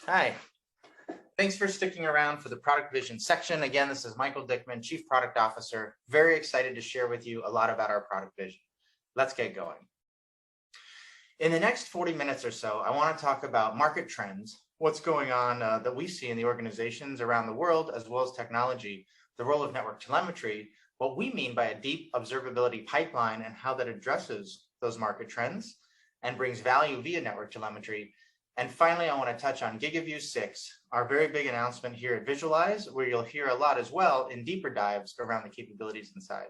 Hi, thanks for sticking around for the product vision section. Again, this is Michael Dickman, Chief Product Officer. Very excited to share with you a lot about our product vision. Let's get going. In the next 40 minutes or so, I want to talk about market trends, what's going on that we see in the organizations around the world, as well as technology, the role of network telemetry, what we mean by a deep observability pipeline and how that addresses those market trends and brings value via network telemetry. And finally, I want to touch on GigaVUE 6, our very big announcement here at Visualyze, where you'll hear a lot as well in deeper dives around the capabilities inside.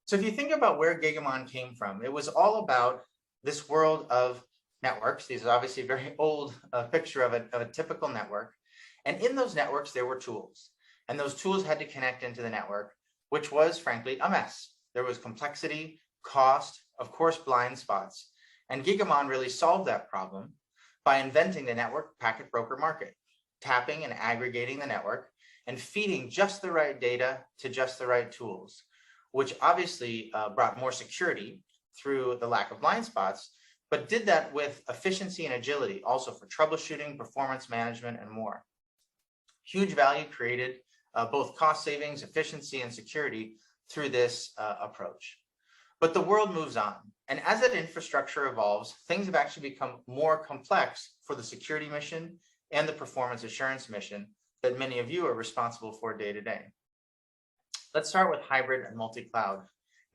So if you think about where Gigamon came from, it was all about this world of networks. These are obviously a very old picture of a typical network. And in those networks, there were tools. And those tools had to connect into the network, which was, frankly, a mess. There was complexity, cost, of course, blind spots. And Gigamon really solved that problem by inventing the network packet broker market, tapping and aggregating the network and feeding just the right data to just the right tools, which obviously brought more security through the lack of blind spots, but did that with efficiency and agility, also for troubleshooting, performance management, and more. Huge value created, both cost savings, efficiency, and security through this approach. But the world moves on. And as that infrastructure evolves, things have actually become more complex for the security mission and the performance assurance mission that many of you are responsible for day to day. Let's start with hybrid and multi-cloud.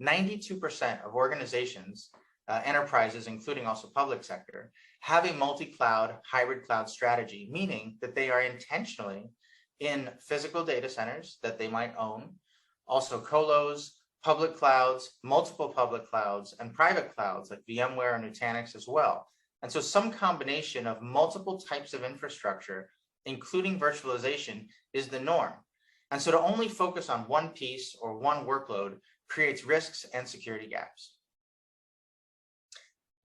92% of organizations, enterprises, including also public sector, have a multi-cloud hybrid cloud strategy, meaning that they are intentionally in physical data centers that they might own, also colos, public clouds, multiple public clouds, and private clouds like VMware and Nutanix as well. And so some combination of multiple types of infrastructure, including virtualization, is the norm. And so to only focus on one piece or one workload creates risks and security gaps.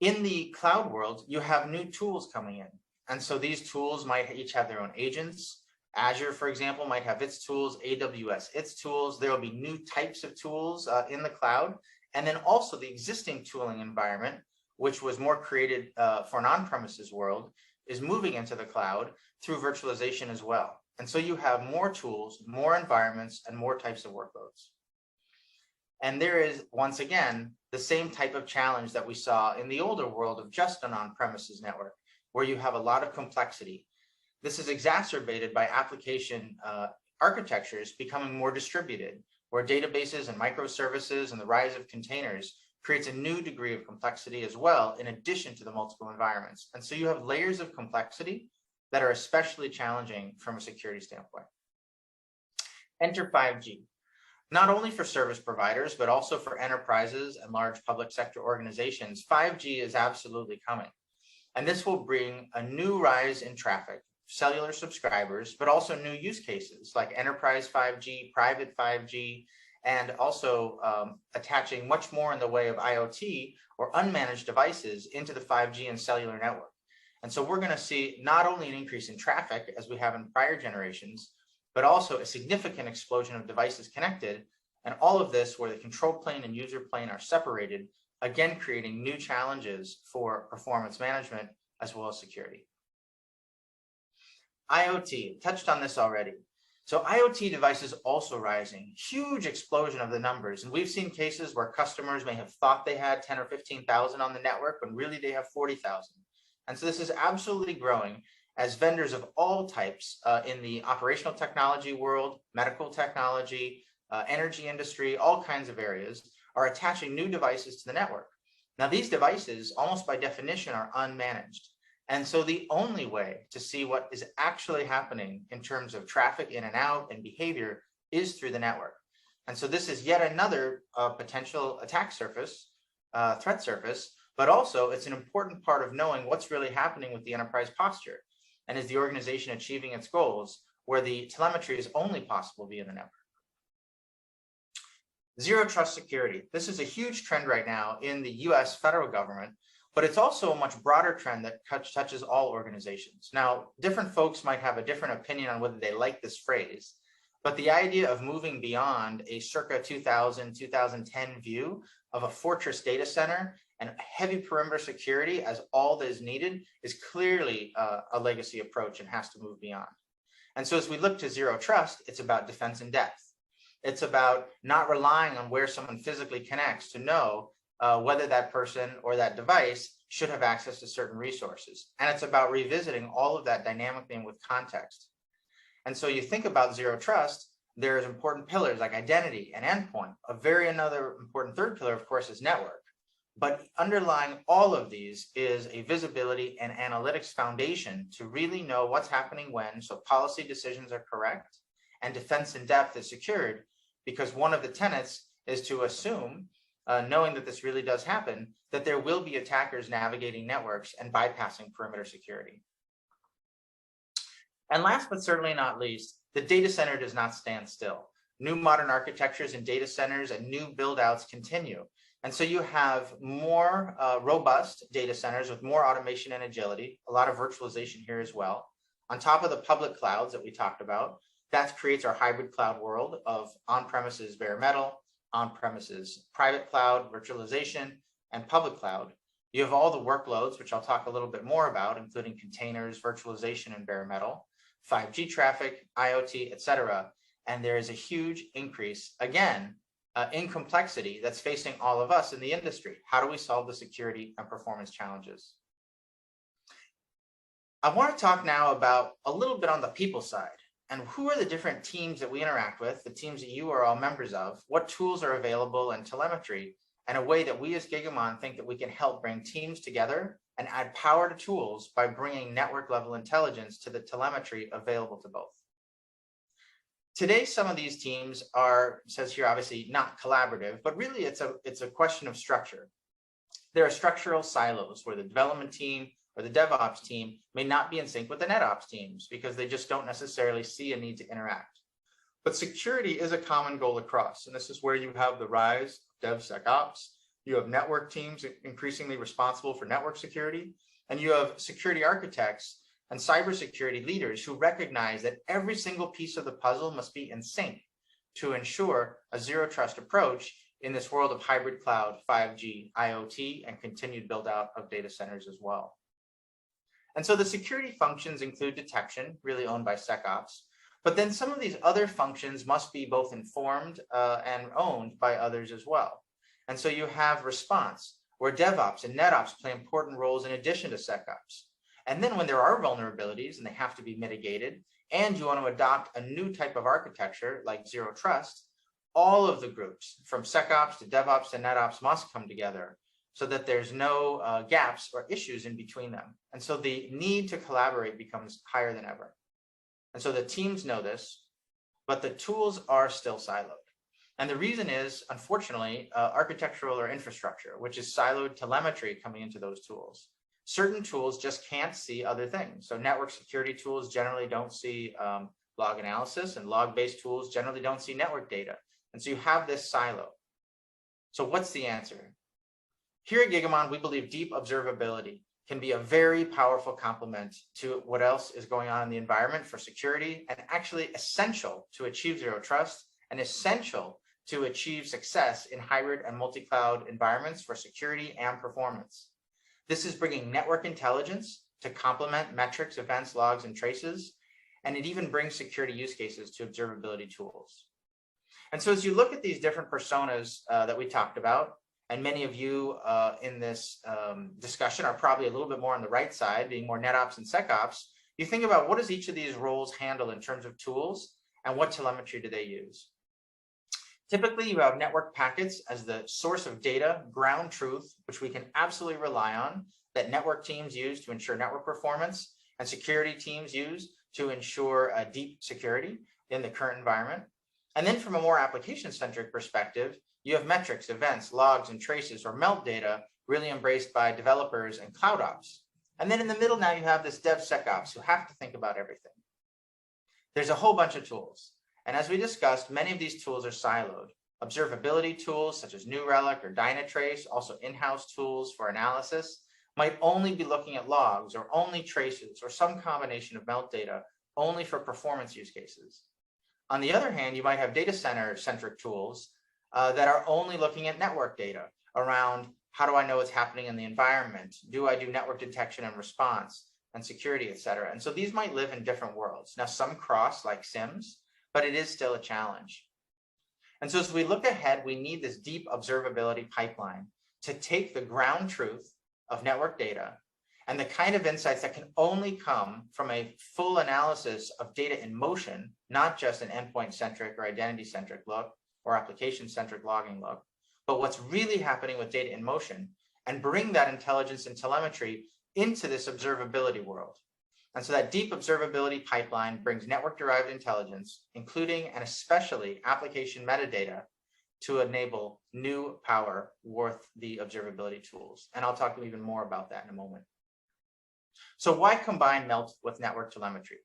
In the cloud world, you have new tools coming in. And so these tools might each have their own agents. Azure, for example, might have its tools, AWS, its tools. There will be new types of tools in the cloud. And then also the existing tooling environment, which was more created for an on-premises world, is moving into the cloud through virtualization as well. And so you have more tools, more environments, and more types of workloads. And there is, once again, the same type of challenge that we saw in the older world of just an on-premises network, where you have a lot of complexity. This is exacerbated by application architectures becoming more distributed, where databases and microservices and the rise of containers creates a new degree of complexity as well, in addition to the multiple environments. And so you have layers of complexity that are especially challenging from a security standpoint. Enter 5G. Not only for service providers, but also for enterprises and large public sector organizations, 5G is absolutely coming. And this will bring a new rise in traffic, cellular subscribers, but also new use cases like enterprise 5G, private 5G, and also attaching much more in the way of IoT or unmanaged devices into the 5G and cellular network. And so we're going to see not only an increase in traffic as we have in prior generations, but also a significant explosion of devices connected, and all of this where the control plane and user plane are separated, again creating new challenges for performance management as well as security. IoT, touched on this already. So IoT devices also rising, huge explosion of the numbers. And we've seen cases where customers may have thought they had 10 or 15,000 on the network, when really they have 40,000. And so this is absolutely growing as vendors of all types in the operational technology world, medical technology, energy industry, all kinds of areas are attaching new devices to the network. Now, these devices, almost by definition, are unmanaged. And so the only way to see what is actually happening in terms of traffic in and out and behavior is through the network. And so this is yet another potential attack surface, threat surface, but also it's an important part of knowing what's really happening with the enterprise posture. And is the organization achieving its goals where the telemetry is only possible via the network? Zero trust security. This is a huge trend right now in the US federal government, but it's also a much broader trend that touches all organizations. Now, different folks might have a different opinion on whether they like this phrase, but the idea of moving beyond a circa 2000, 2010 view of a fortress data center and heavy perimeter security as all that is needed is clearly a legacy approach and has to move beyond. And so as we look to zero trust, it's about defense in depth. It's about not relying on where someone physically connects to know whether that person or that device should have access to certain resources. And it's about revisiting all of that dynamically and with context. And so you think about zero trust, there's important pillars like identity and endpoint. Another important third pillar, of course, is network. But underlying all of these is a visibility and analytics foundation to really know what's happening when, so policy decisions are correct and defense in depth is secured, because one of the tenets is to assume, knowing that this really does happen, that there will be attackers navigating networks and bypassing perimeter security. And last but certainly not least, the data center does not stand still. New modern architectures and data centers and new build outs continue. And so you have more robust data centers with more automation and agility, a lot of virtualization here as well. On top of the public clouds that we talked about, that creates our hybrid cloud world of on-premises bare metal, on-premises private cloud, virtualization, and public cloud. You have all the workloads, which I'll talk a little bit more about, including containers, virtualization, and bare metal, 5G traffic, IoT, etc. And there is a huge increase, again, in complexity that's facing all of us in the industry. How do we solve the security and performance challenges? I want to talk now about a little bit on the people side. And who are the different teams that we interact with, the teams that you are all members of, what tools are available and telemetry, and a way that we as Gigamon think that we can help bring teams together and add power to tools by bringing network level intelligence to the telemetry available to both. Today, some of these teams are, says here, obviously not collaborative, but really it's a question of structure. There are structural silos where the development team or the DevOps team may not be in sync with the NetOps teams because they just don't necessarily see a need to interact. But security is a common goal across, and this is where you have the rise of DevSecOps. You have network teams increasingly responsible for network security, and you have security architects and cybersecurity leaders who recognize that every single piece of the puzzle must be in sync to ensure a zero trust approach in this world of hybrid cloud, 5G, IoT, and continued build out of data centers as well. And so the security functions include detection, really owned by SecOps, but then some of these other functions must be both informed and owned by others as well. And so you have response, where DevOps and NetOps play important roles in addition to SecOps. And then when there are vulnerabilities and they have to be mitigated, and you want to adopt a new type of architecture like zero trust, all of the groups from SecOps to DevOps to NetOps must come together so that there's no gaps or issues in between them. And so the need to collaborate becomes higher than ever. And so the teams know this, but the tools are still siloed. And the reason is, unfortunately, architectural or infrastructure, which is siloed telemetry coming into those tools. Certain tools just can't see other things. So network security tools generally don't see log analysis, and log-based tools generally don't see network data. And so you have this silo. So what's the answer? Here at Gigamon, we believe deep observability can be a very powerful complement to what else is going on in the environment for security, and actually essential to achieve zero trust and essential to achieve success in hybrid and multi-cloud environments for security and performance. This is bringing network intelligence to complement metrics, events, logs, and traces, and it even brings security use cases to observability tools. And so as you look at these different personas that we talked about, and many of you in this discussion are probably a little bit more on the right side, being more NetOps and SecOps, you think about what does each of these roles handle in terms of tools and what telemetry do they use? Typically, you have network packets as the source of data, ground truth, which we can absolutely rely on, that network teams use to ensure network performance, and security teams use to ensure deep security in the current environment. And then from a more application-centric perspective, you have metrics, events, logs, and traces, or melt data, really embraced by developers and cloud ops. And then in the middle now you have this DevSecOps who have to think about everything. There's a whole bunch of tools. And as we discussed, many of these tools are siloed. Observability tools such as New Relic or Dynatrace, also in-house tools for analysis, might only be looking at logs or only traces or some combination of melt data only for performance use cases. On the other hand, you might have data center-centric tools that are only looking at network data around How do I know what's happening in the environment? Do I do network detection and response and security, et cetera? And so these might live in different worlds. Now, some cross like SIMs, but it is still a challenge. And so as we look ahead, we need this deep observability pipeline to take the ground truth of network data and the kind of insights that can only come from a full analysis of data in motion, not just an endpoint-centric or identity-centric look or application-centric logging look, but what's really happening with data in motion, and bring that intelligence and telemetry into this observability world. And so that deep observability pipeline brings network-derived intelligence, including and especially application metadata, to enable new power worth the observability tools. And I'll talk even more about that in a moment. So why combine Melt with network telemetry?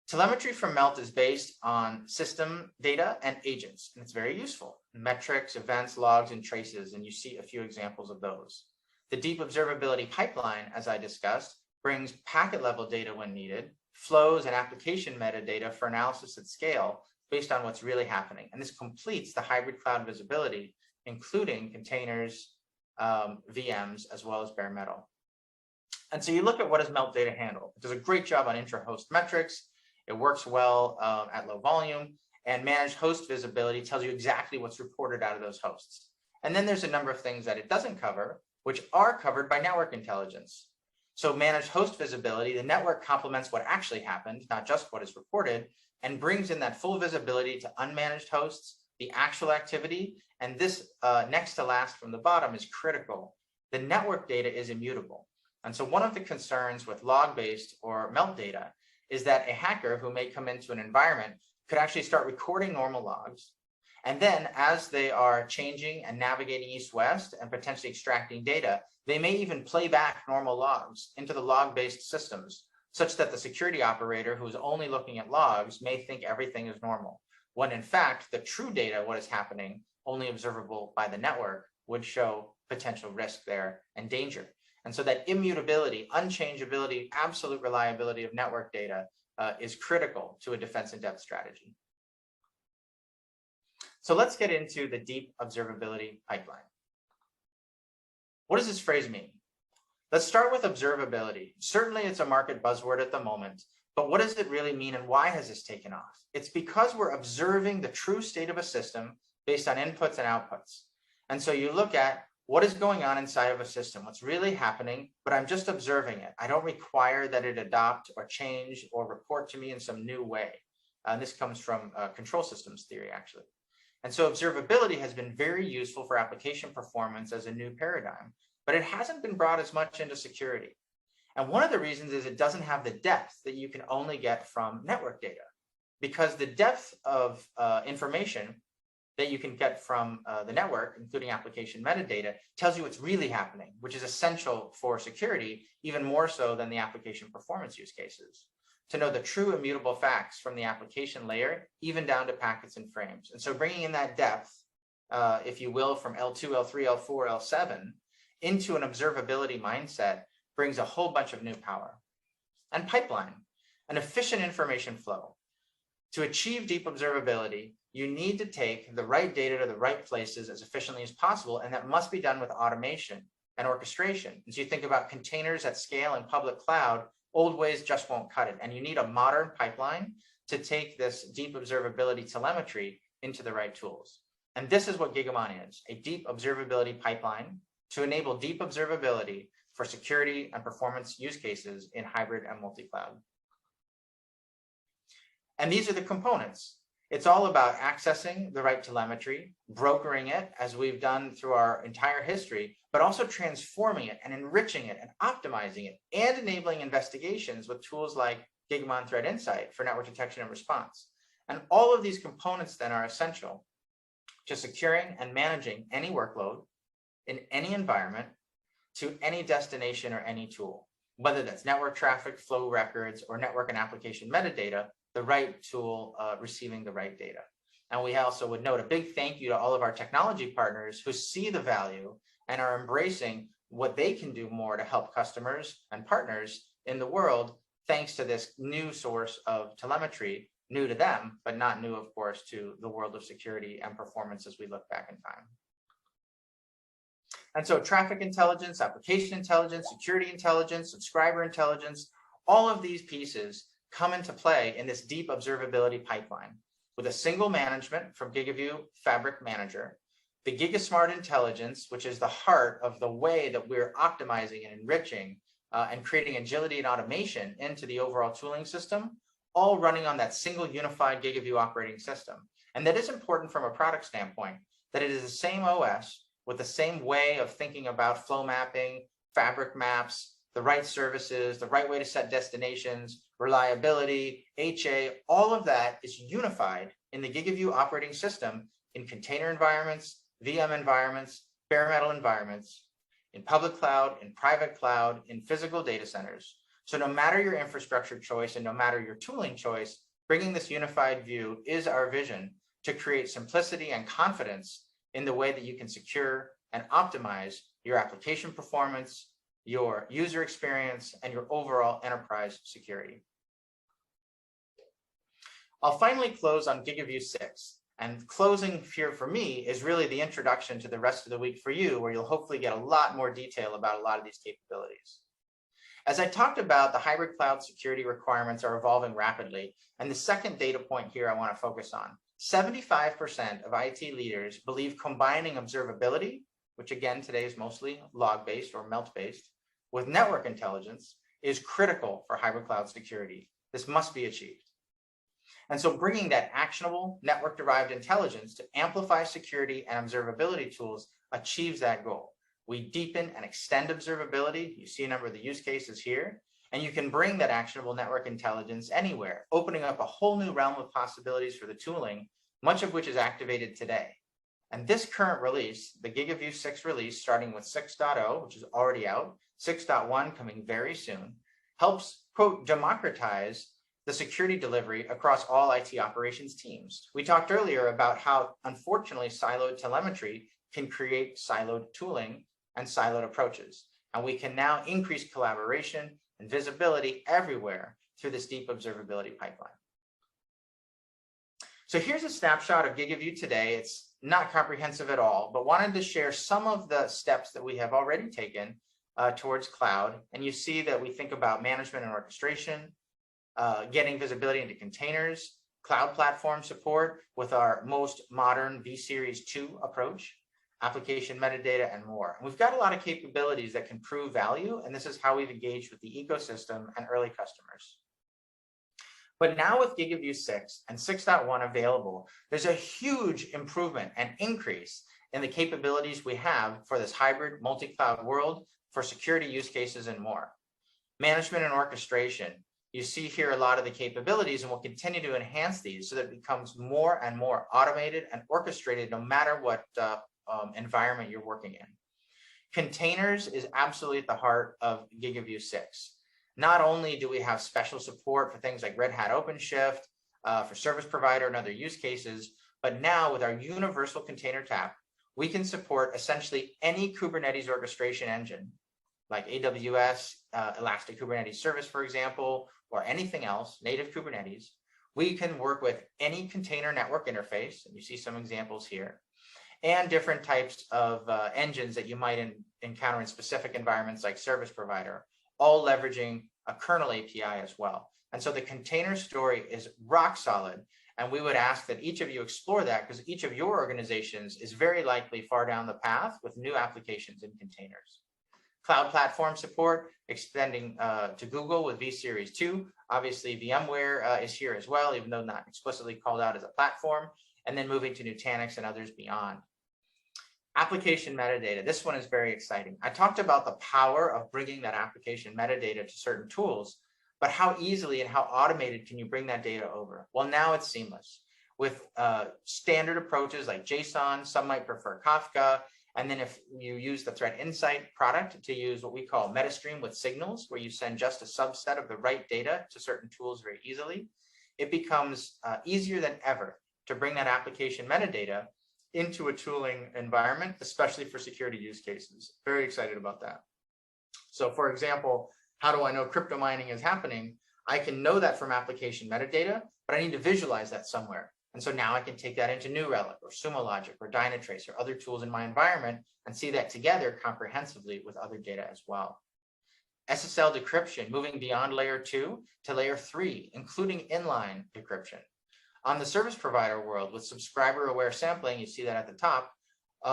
Telemetry from Melt is based on system data and agents, and it's very useful. Metrics, events, logs, and traces, and you see a few examples of those. The deep observability pipeline, as I discussed, brings packet level data when needed, flows and application metadata for analysis at scale based on what's really happening. And this completes the hybrid cloud visibility, including containers, VMs, as well as bare metal. And so you look at what does Melt data handle. It does a great job on intra-host metrics. It works well at low volume, and managed host visibility tells you exactly what's reported out of those hosts. And then there's a number of things that it doesn't cover, which are covered by network intelligence. So managed host visibility, the network complements what actually happened, not just what is reported, and brings in that full visibility to unmanaged hosts, the actual activity, and this next to last from the bottom is critical. The network data is immutable. And so one of the concerns with log-based or Melt data is that a hacker who may come into an environment could actually start recording normal logs. And then as they are changing and navigating east-west and potentially extracting data, they may even play back normal logs into the log-based systems, such that the security operator who's only looking at logs may think everything is normal, when in fact, the true data, what is happening, only observable by the network, would show potential risk there and danger. And so that immutability, unchangeability, absolute reliability of network data is critical to a defense in depth strategy. So let's get into the deep observability pipeline. What does this phrase mean? Let's start with observability. Certainly it's a market buzzword at the moment, but what does it really mean and why has this taken off? It's because we're observing the true state of a system based on inputs and outputs. And so you look at what is going on inside of a system, what's really happening, but I'm just observing it. I don't require that it adopt or change or report to me in some new way. And this comes from control systems theory, actually. And so observability has been very useful for application performance as a new paradigm, but it hasn't been brought as much into security. And one of the reasons is it doesn't have the depth that you can only get from network data, because the depth of information that you can get from the network, including application metadata, tells you what's really happening, which is essential for security, even more so than the application performance use cases, to know the true immutable facts from the application layer, even down to packets and frames. And so bringing in that depth, if you will, from L2, L3, L4, L7, into an observability mindset brings a whole bunch of new power. And pipeline, an efficient information flow. To achieve deep observability, you need to take the right data to the right places as efficiently as possible, and that must be done with automation and orchestration. As you think about containers at scale in public cloud, old ways just won't cut it, and you need a modern pipeline to take this deep observability telemetry into the right tools. And this is what Gigamon is, a deep observability pipeline to enable deep observability for security and performance use cases in hybrid and multi-cloud. And these are the components. It's all about accessing the right telemetry, brokering it, as we've done through our entire history, but also transforming it and enriching it and optimizing it and enabling investigations with tools like Gigamon Threat Insight for network detection and response. And all of these components then are essential to securing and managing any workload in any environment to any destination or any tool, whether that's network traffic, flow records, or network and application metadata, the right tool receiving the right data. And we also would note a big thank you to all of our technology partners who see the value and are embracing what they can do more to help customers and partners in the world, thanks to this new source of telemetry, new to them, but not new, of course, to the world of security and performance as we look back in time. And so traffic intelligence, application intelligence, security intelligence, subscriber intelligence, all of these pieces come into play in this deep observability pipeline with a single management from GigaVUE Fabric Manager, the GigaSMART intelligence, which is the heart of the way that we're optimizing and enriching and creating agility and automation into the overall tooling system, all running on that single unified GigaVUE operating system. And that is important from a product standpoint, that it is the same OS with the same way of thinking about flow mapping, fabric maps, the right services, the right way to set destinations, reliability, HA, all of that is unified in the GigaVUE operating system in container environments, VM environments, bare metal environments, in public cloud, in private cloud, in physical data centers. So no matter your infrastructure choice and no matter your tooling choice, bringing this unified view is our vision to create simplicity and confidence in the way that you can secure and optimize your application performance, your user experience, and your overall enterprise security. I'll finally close on GigaVUE 6. And closing here for me is really the introduction to the rest of the week for you, where you'll hopefully get a lot more detail about a lot of these capabilities. As I talked about, the hybrid cloud security requirements are evolving rapidly. And the second data point here I want to focus on, 75% of IT leaders believe combining observability, which again today is mostly log-based or melt-based, with network intelligence is critical for hybrid cloud security. This must be achieved. And so bringing that actionable network-derived intelligence to amplify security and observability tools achieves that goal. We deepen and extend observability. You see a number of the use cases here, and you can bring that actionable network intelligence anywhere, opening up a whole new realm of possibilities for the tooling, much of which is activated today. And this current release, the GigaVUE 6 release, starting with 6.0, which is already out, 6.1 coming very soon, helps, quote, democratize the security delivery across all IT operations teams. We talked earlier about how, unfortunately, siloed telemetry can create siloed tooling and siloed approaches. And we can now increase collaboration and visibility everywhere through this deep observability pipeline. So here's a snapshot of GigaVUE today. It's not comprehensive at all, but wanted to share some of the steps that we have already taken towards cloud. And you see that we think about management and orchestration, getting visibility into containers, cloud platform support with our most modern vSeries 2 approach, application metadata, and more. And we've got a lot of capabilities that can prove value, and this is how we've engaged with the ecosystem and early customers. But now with GigaVUE 6 and 6.1 available, there's a huge improvement and increase in the capabilities we have for this hybrid multi-cloud world, for security use cases and more. Management and orchestration. You see here a lot of the capabilities, and we'll continue to enhance these so that it becomes more and more automated and orchestrated no matter what environment you're working in. Containers is absolutely at the heart of GigaVUE 6. Not only do we have special support for things like Red Hat OpenShift, for service provider and other use cases, but now with our universal container tap, we can support essentially any Kubernetes orchestration engine, like AWS, Elastic Kubernetes Service, for example, or anything else, native Kubernetes. We can work with any container network interface, and you see some examples here, and different types of engines that you might encounter in specific environments like service provider, all leveraging a kernel API as well. And so the container story is rock solid, and we would ask that each of you explore that, because each of your organizations is very likely far down the path with new applications in containers. Cloud platform support, extending to Google with vSeries 2. Obviously, VMware is here as well, even though not explicitly called out as a platform, and then moving to Nutanix and others beyond. Application metadata. This one is very exciting. I talked about the power of bringing that application metadata to certain tools, but how easily and how automated can you bring that data over? Well, now it's seamless with standard approaches like JSON. Some might prefer Kafka. And then if you use the Threat Insight product to use what we call MetaStream with signals, where you send just a subset of the right data to certain tools very easily, it becomes easier than ever to bring that application metadata into a tooling environment, especially for security use cases. Very excited about that. So for example, how do I know crypto mining is happening? I can know that from application metadata, but I need to visualize that somewhere. And And so now I can take that into New Relic or Sumo Logic or Dynatrace or other tools in my environment and see that together comprehensively with other data as well. SSL decryption, moving beyond layer 2 to layer 3, including inline decryption. On the service provider world with subscriber-aware sampling, you see that at the top,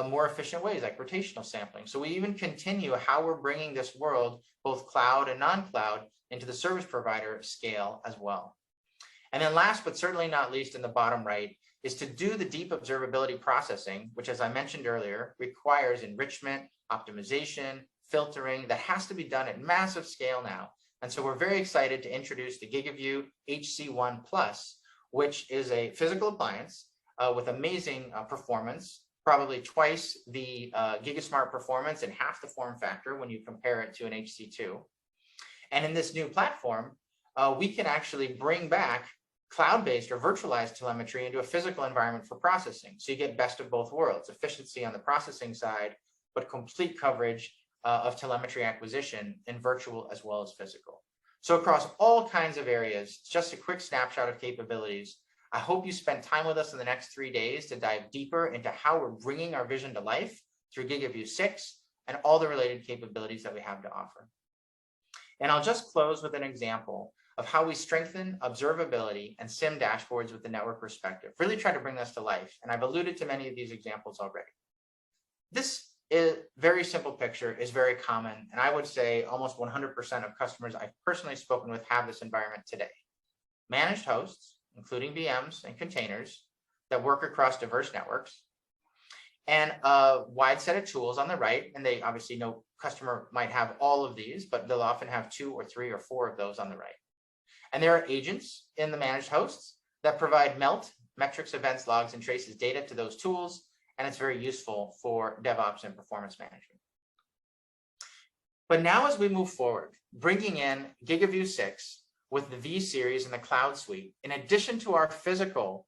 more efficient ways like rotational sampling. So we even continue how we're bringing this world, both cloud and non-cloud, into the service provider scale as well. And then last, but certainly not least in the bottom right, is to do the deep observability processing, which, as I mentioned earlier, requires enrichment, optimization, filtering that has to be done at massive scale now. And so we're very excited to introduce the GigaVUE HC1 Plus, which is a physical appliance with amazing performance, probably twice the GigaSMART performance and half the form factor when you compare it to an HC2. And in this new platform, we can actually bring back cloud-based or virtualized telemetry into a physical environment for processing. So you get best of both worlds, efficiency on the processing side, but complete coverage of telemetry acquisition in virtual as well as physical. So across all kinds of areas, just a quick snapshot of capabilities. I hope you spend time with us in the next 3 days to dive deeper into how we're bringing our vision to life through GigaVUE 6 and all the related capabilities that we have to offer. And I'll just close with an example of how we strengthen observability and SIM dashboards with the network perspective, really try to bring this to life. And I've alluded to many of these examples already. This very simple picture is very common. And I would say almost 100% of customers I've personally spoken with have this environment today. Managed hosts, including VMs and containers that work across diverse networks, and a wide set of tools on the right. And they obviously no customer might have all of these, but they'll often have 2 or 3 or 4 of those on the right. And there are agents in the managed hosts that provide melt, metrics, events, logs, and traces data to those tools. And it's very useful for DevOps and performance management. But now as we move forward, bringing in GigaVUE 6 with the V series and the cloud suite, in addition to our physical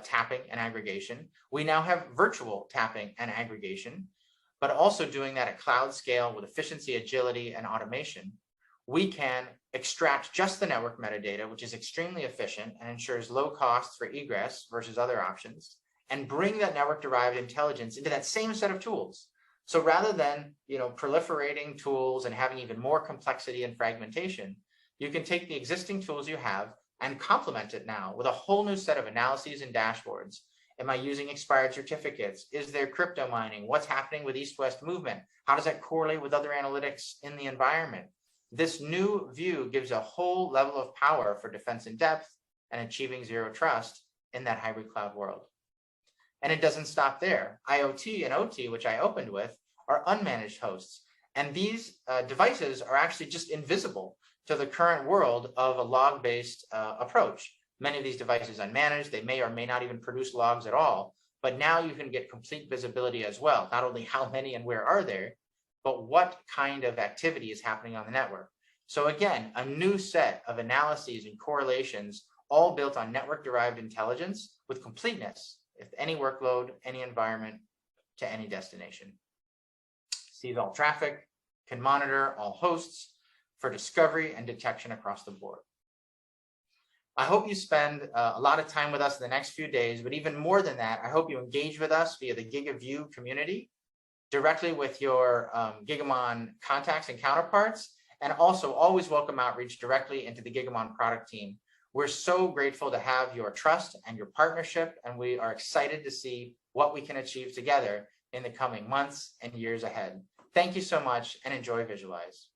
tapping and aggregation, we now have virtual tapping and aggregation, but also doing that at cloud scale with efficiency, agility, and automation. We can extract just the network metadata, which is extremely efficient and ensures low costs for egress versus other options, and bring that network-derived intelligence into that same set of tools. So rather than proliferating tools and having even more complexity and fragmentation, you can take the existing tools you have and complement it now with a whole new set of analyses and dashboards. Am I using expired certificates? Is there crypto mining? What's happening with east-west movement? How does that correlate with other analytics in the environment? This new view gives a whole level of power for defense in depth and achieving zero trust in that hybrid cloud world. And it doesn't stop there. IoT and OT, which I opened with, are unmanaged hosts. And these devices are actually just invisible to the current world of a log-based approach. Many of these devices unmanaged, they may or may not even produce logs at all. But now you can get complete visibility as well. Not only how many and where are there, but what kind of activity is happening on the network. So again, a new set of analyses and correlations, all built on network-derived intelligence with completeness, if any workload, any environment, to any destination. Sees all traffic, can monitor all hosts for discovery and detection across the board. I hope you spend a lot of time with us in the next few days, but even more than that, I hope you engage with us via the GigaVUE community, directly with your Gigamon contacts and counterparts, and also always welcome outreach directly into the Gigamon product team. We're so grateful to have your trust and your partnership, and we are excited to see what we can achieve together in the coming months and years ahead. Thank you so much, and enjoy Visualyze.